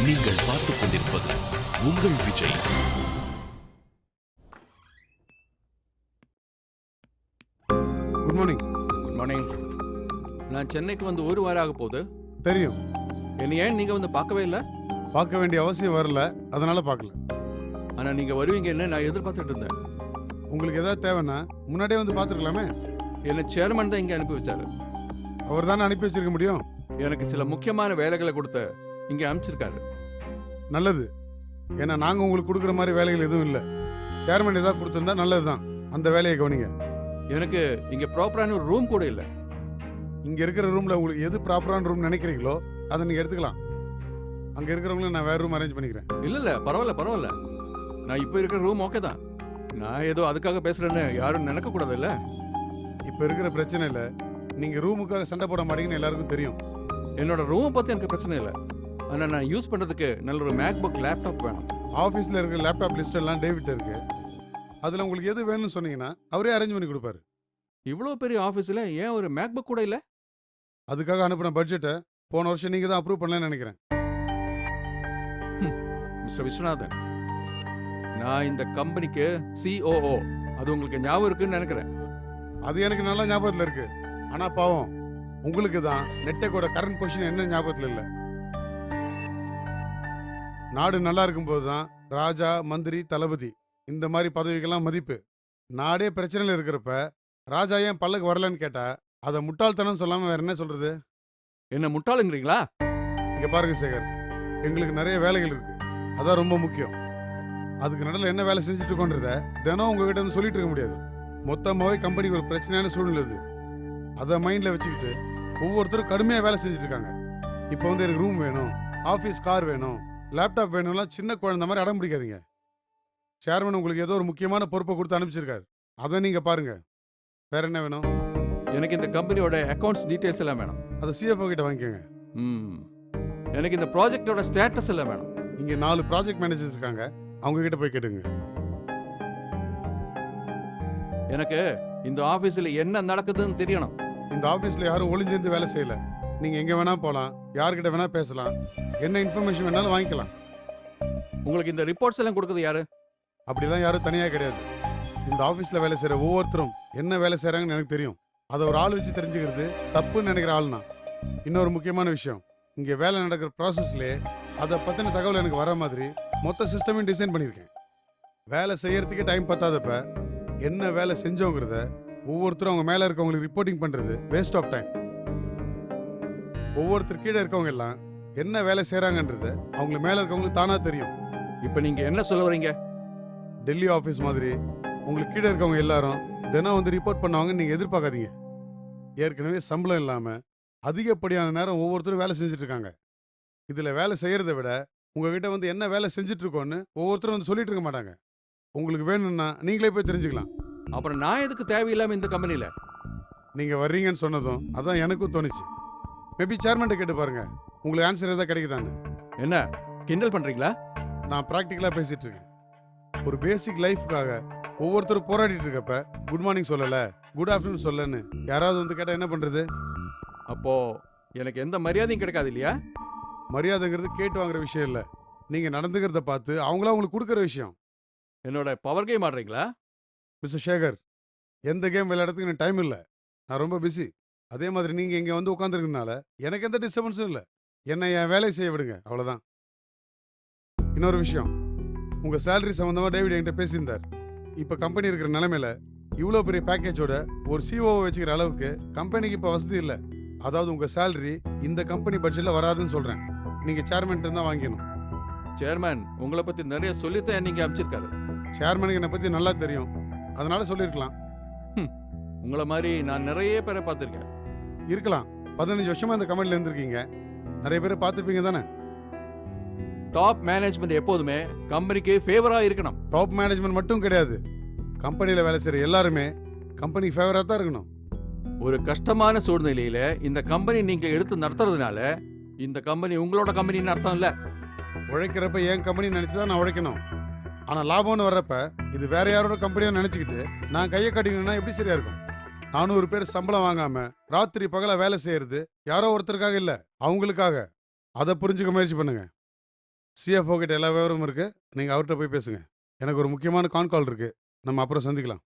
நீங்கள் பார்த்துக் கொண்டிருப்பது உங்கள் Vijay. Good morning. Good morning. நான் சென்னைக்கு வந்து ஒரு வாரம் ஆக போகுது. தெரியும். என்னை ஏன் நீங்க வந்து பார்க்கவே இல்லை? பார்க்க வேண்டிய அவசியம் வரல, அதனால பார்க்கல. ஆனா நீங்க வருவீங்கன்னு நான் எதிர்பார்த்துட்டு இருந்தேன். உங்களுக்கு ஏதாவது தேவைன்னா முன்னாடியே வந்து பார்த்துருக்கலாமே. என்னை சேர்மன் தான் இங்க அனுப்பி வச்சாரு. அவர் தானே அனுப்பி வச்சிருக்க முடியும். எனக்கு சில முக்கியமான வேலைகளை கொடுத்து இங்க அனுப்பிச்சிருக்காரு. நல்லது. ஏன்னா நாங்கள் உங்களுக்கு கொடுக்குற மாதிரி வேலைகள் எதுவும் இல்லை. சேர்மன் ஏதாவது கொடுத்துருந்தா நல்லது தான். அந்த வேலையை கவனிங்க. எனக்கு இங்க ப்ராப்பரான ஒரு ரூம் கூட இல்லை. இங்கே இருக்கிற ரூமில் உங்களுக்கு எது ப்ராப்பரான ரூம் நினைக்கிறீங்களோ அதை நீங்கள் எடுத்துக்கலாம். அங்கே இருக்கிறவங்களும் நான் வேறு ரூம் அரேஞ்ச் பண்ணிக்கிறேன். இல்ல பரவாயில்ல பரவாயில்ல. நான் இப்போ இருக்கிற ரூம் ஓகே தான். நான் ஏதோ அதுக்காக பேசுறேன்னு யாரும் நினைக்க கூடாது இல்ல. இப்போ இருக்கிற பிரச்சனை இல்லை. நீங்கள் ரூமுக்காக சண்டை போட மாட்டீங்கன்னு எல்லாருக்கும் தெரியும். என்னோட ரூமை பத்தி எனக்கு பிரச்சனை இல்லை. ஆனா நான் யூஸ் பண்றதுக்கு நல்ல ஒரு மேக்புக் லேப்டாப் வேணும். ஆஃபீஸில் இருக்கிற லேப்டாப் லிஸ்ட் எல்லாம் டேவிட் இருக்கு. அதில் உங்களுக்கு எது வேணும்னு சொன்னீங்கன்னா அவரே அரேஞ்ச் பண்ணி கொடுப்பாரு. இவ்வளோ பெரிய ஆஃபீஸில் ஏன் ஒரு மேக்புக் கூட இல்லை? அதுக்காக அனுப்பின பட்ஜெட்டை போன வருஷம் நீங்கள் தான் அப்ரூவ் பண்ணலன்னு நினைக்கிறேன். மிஸ்டர் விஸ்வநாதன், நான் இந்த கம்பெனிக்கு COO. அது உங்களுக்கு ஞாபகம் இருக்குன்னு நினைக்கிறேன். அது எனக்கு நல்லா ஞாபகத்தில் இருக்கு. ஆனால் பாவம் உங்களுக்கு தான் நெட்டக்கோட கரண்ட் பொசிஷன் என்ன ஞாபகத்தில் இல்லை. நாடு நல்லா இருக்கும்போது தான் ராஜா, மந்திரி, தளபதி இந்த மாதிரி பதவிக்கெல்லாம் மதிப்பு. நாடே பிரச்சனையில் இருக்கிறப்ப ராஜா ஏன் பல்லுக்கு வரலன்னு கேட்டா அதை முட்டாள்தனம் சொல்லாமல் வேற என்ன சொல்றது? என்ன முட்டாளுங்கிறீங்களா? இங்க பாருங்க சேகர், எங்களுக்கு நிறைய வேலைகள் இருக்கு. அதான் ரொம்ப முக்கியம். அதுக்கு நடுவில் என்ன வேலை செஞ்சுட்டு இருக்கோன்றத தினம் உங்ககிட்ட வந்து சொல்லிட்டு இருக்க முடியாது. மொத்தமாகவே கம்பெனிக்கு ஒரு பிரச்சனையான சூழ்நிலை இது. அதை மைண்டில் வச்சுக்கிட்டு ஒவ்வொருத்தரும் கடுமையாக வேலை செஞ்சுட்டு இருக்காங்க. இப்போ வந்து எனக்கு ரூம் வேணும், ஆஃபீஸ் கார் வேணும், லேப்டாப் வேணும்லாம் சின்ன குழந்தை மாதிரி அடம் பிடிக்காதீங்க. சேர்மன் உங்களுக்கு ஏதோ ஒரு முக்கியமான பொறுப்பை கொடுத்து அனுப்பிச்சிருக்காரு. அதை நீங்கள் பாருங்க. வேற என்ன வேணும்? எனக்கு இந்த கம்பெனியோட அக்கவுண்ட்ஸ் டீடைல்ஸ் எல்லாம் வேணும். அதை CFO கிட்ட வாங்கிக்கோங்க. எனக்கு இந்த ப்ராஜெக்டோட ஸ்டேட்டஸ் எல்லாம் வேணும். இங்கே 4 ப்ராஜெக்ட் மேனேஜர்ஸ் இருக்காங்க, அவங்க கிட்ட போய் கேட்டுங்க. எனக்கு இந்த ஆஃபீஸில் என்ன நடக்குதுன்னு தெரியணும். இந்த ஆஃபீஸில் யாரும் ஒளிஞ்சிருந்து வேலை செய்யல. நீங்கள் எங்கே வேணா போகலாம், யார்கிட்ட வேணா பேசலாம், என்ன இன்ஃபர்மேஷன் வேணாலும் வாங்கிக்கலாம். உங்களுக்கு இந்த ரிப்போர்ட்ஸ் எல்லாம் கொடுக்குறது யாரு? அப்படிலாம் யாரும் தனியாக கிடையாது. இந்த ஆஃபீஸில் வேலை செய்கிற ஒவ்வொருத்தரும் என்ன வேலை செய்கிறாங்கன்னு எனக்கு தெரியும். அதை ஒரு ஆள் வச்சு தெரிஞ்சுக்கிறது தப்புன்னு நினைக்கிற ஆள்னா. இன்னொரு முக்கியமான விஷயம், இங்கே வேலை நடக்கிற ப்ராசஸ்லேயே அதை பற்றின தகவல் எனக்கு வர மாதிரி மொத்த சிஸ்டமையும் டிசைன் பண்ணியிருக்கேன். வேலை செய்யறதுக்கே டைம் பத்தாதப்ப என்ன வேலை செஞ்சோங்கிறத ஒவ்வொருத்தரும் அவங்க மேலே இருக்கவங்களுக்கு ரிப்போர்ட்டிங் பண்ணுறது வேஸ்ட் ஆஃப் டைம். ஒவ்வொருத்தர் கீழே இருக்கவங்க எல்லாம் என்ன வேலை செய்கிறாங்கன்றது அவங்களுக்கு மேலே இருக்கவங்களுக்கு தானாக தெரியும். இப்போ நீங்கள் என்ன சொல்ல வரீங்க? டெல்லி ஆஃபீஸ் மாதிரி உங்களுக்கு கீழே இருக்கவங்க எல்லாரும் தினம் வந்து ரிப்போர்ட் பண்ணுவாங்கன்னு நீங்கள் எதிர்பார்க்காதீங்க. ஏற்கனவே சம்பளம் இல்லாமல் அதிகப்படியான நேரம் ஒவ்வொருத்தரும் வேலை செஞ்சுட்டு இருக்காங்க. இதில் வேலை செய்கிறத விட உங்ககிட்ட வந்து என்ன வேலை செஞ்சுட்டு இருக்கோன்னு ஒவ்வொருத்தரும் வந்து சொல்லிட்டு இருக்க மாட்டாங்க. உங்களுக்கு வேணும்னா நீங்களே போய் தெரிஞ்சுக்கலாம். அப்புறம் நான் எதுக்கு தேவையில்லாமல் இந்த கம்பெனியில்? நீங்கள் வர்றீங்கன்னு சொன்னதும் அதான் எனக்கும் தோணுச்சு. மேபி சேர்மன்ட்ட கேட்டு பாருங்க, உங்களுக்கு ஆன்சர் எதாவது கிடைக்குதான்னு. என்ன கிண்டல் பண்ணுறீங்களா? நான் ப்ராக்டிக்கலாக பேசிட்டு இருக்கேன். ஒரு பேசிக் லைஃப்காக ஒவ்வொருத்தரும் போராடிட்டு இருக்கப்ப குட் மார்னிங் சொல்லலை, குட் ஆஃப்டர்நூன் சொல்லன்னு யாராவது வந்து கேட்டால் என்ன பண்ணுறது? அப்போ எனக்கு எந்த மரியாதையும் கிடைக்காது இல்லையா? மரியாதைங்கிறது கேட்டு வாங்குற விஷயம் இல்லை, நீங்கள் நடந்துக்கிறத பார்த்து அவங்களா உங்களுக்கு கொடுக்குற விஷயம். என்னோட பவர் கேம் ஆடுறீங்களா? மிஸ்டர் சேகர், எந்த கேம் விளையாடுறதுக்கு எனக்கு டைம் இல்லை. நான் ரொம்ப பிஸி. அதே மாதிரி நீங்கள் இங்கே வந்து உட்காந்துருக்கனால எனக்கு எந்த டிஸ்டர்பன்ஸும் இல்லை. என்னை என் வேலையை செய்ய விடுங்க, அவ்வளோதான். இன்னொரு விஷயம், உங்கள் சேலரி சம்மந்தமாக டேவிட் என்கிட்ட பேசியிருந்தார். இப்போ கம்பெனி இருக்கிற நிலைமையில இவ்வளோ பெரிய பேக்கேஜோட ஒரு COO வச்சுக்கிற அளவுக்கு கம்பெனிக்கு இப்போ வசதி இல்லை. அதாவது உங்கள் சேலரி இந்த கம்பெனி பட்ஜெட்டில் வராதுன்னு சொல்கிறேன். நீங்கள் சேர்மன்ட்டு தான் வாங்கிக்கணும். சேர்மன் உங்களை பற்றி நிறைய சொல்லித்தான் நீங்கள் அனுப்பிச்சிருக்காரு. சேர்மனுக்கு என்னை பற்றி நல்லா தெரியும், அதனால சொல்லியிருக்கலாம். உங்களை மாதிரி நான் நிறைய பேரை பார்த்துருக்கேன். இருக்கலாம். 15 வருஷமா இந்த கம்பெனியில் இருந்திருக்கீங்க, நிறைய பேரை பார்த்துருப்பீங்க தானே. டாப் மேனேஜ்மெண்ட் எப்போதுமே கம்பெனிக்கு ஃபேவராக இருக்கணும். டாப் மேனேஜ்மெண்ட் மட்டும் கிடையாது, கம்பெனியில் வேலை செய்கிற எல்லாருமே கம்பெனிக்கு ஃபேவராக தான் இருக்கணும். ஒரு கஷ்டமான சூழ்நிலையில இந்த கம்பெனி நீங்க எடுத்து நடத்துறதுனால இந்த கம்பெனி உங்களோட கம்பெனின்னு அர்த்தம் இல்ல. உழைக்கிறப்ப என் கம்பெனி நினச்சி தான் நான் உழைக்கணும். ஆனால் லாபம்னு வர்றப்ப இது வேற யாரோட கம்பெனியாக நினச்சிக்கிட்டு நான் கையை கட்டிக்கணும்னா எப்படி சரியா இருக்கும்? 400 பேர் சம்பளம் வாங்காம ராத்திரி பகல வேலை செய்யறது யாரோ ஒருத்தருக்காக இல்லை, அவங்களுக்காக. அதை புரிஞ்சுக்க முயற்சி பண்ணுங்க. சிஎஃப்ஓ கிட்ட எல்லா விவரமும் இருக்கு. நீங்கள் அவர்கிட்ட போய் பேசுங்க. எனக்கு ஒரு முக்கியமான கால் இருக்கு. நம்ம அப்புறம் சந்திக்கலாம்.